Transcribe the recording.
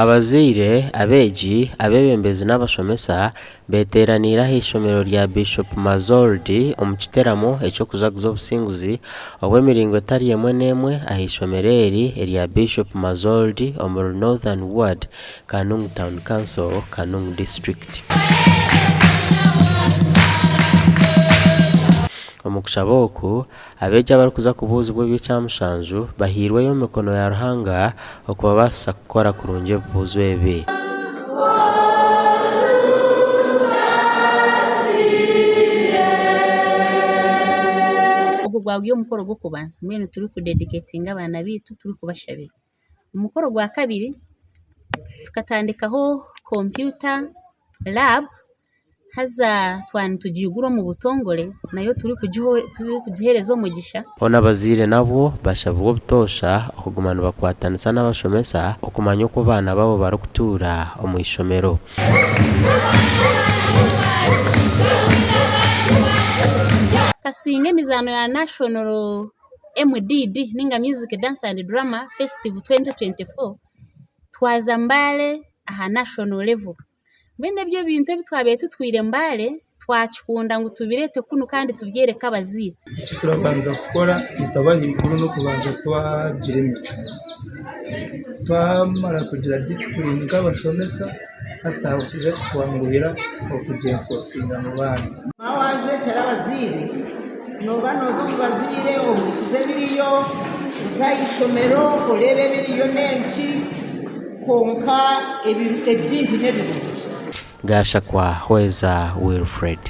Abazaire, abeegi, abebembezi n'abashomesa beteranira ah'ishomero rya Bishop Mazoldi omu kiteramo eky'okujaguza obusinguzi obw'emiringo etari emwe n'emwe ah'ishomero eri erya Bishop Mazoldi omu Northern Ward, Kanungu Town Council, Kanungu District. Omu kushaba oku, abeegi abarikuza kubuuzibwa eby'ekyamushanju bahirweyo omu mikono ya Ruhanga okubabaasa kukora kurungi ebibuuzo ebi. Ogu gwagwa omukoro gw'okubanza mbwenu turi kudedicatinga abaana baitu turi kubashabira. Omukoro gwa kabiri tukatandikaho computer lab haza twanitugiigura omu butongore nayo turi kugihereza omugisha. Bona abazaire nabo bashabirwe obutosha okuguma nibakwatanisa n'abashomesa okumanya oku abaana babo barikutuura omu ishomero. Kasinga emizaano ya National MDD ninga Music Dance and Drama Festival 2024 twaza Mbale aha national level. Bene ebyo bintu ebitwabaye tutwire Mbale twakikunda ngu tubirete kunu kandi tubyereka abazaire. Icyo turabanza gukora tutabahiguru no kubanza twagira imico twamara kugira discipline nk'abashomesa hataho kije kitwanguhira okugenfosinga mu bana mawaje cyara abazaire noba nozo mu bazaire omukize biriyo uzayishomero orebe biriyo nenshi konka ebyingi n'ebirungi. Gashakwa Hweza Wilfred.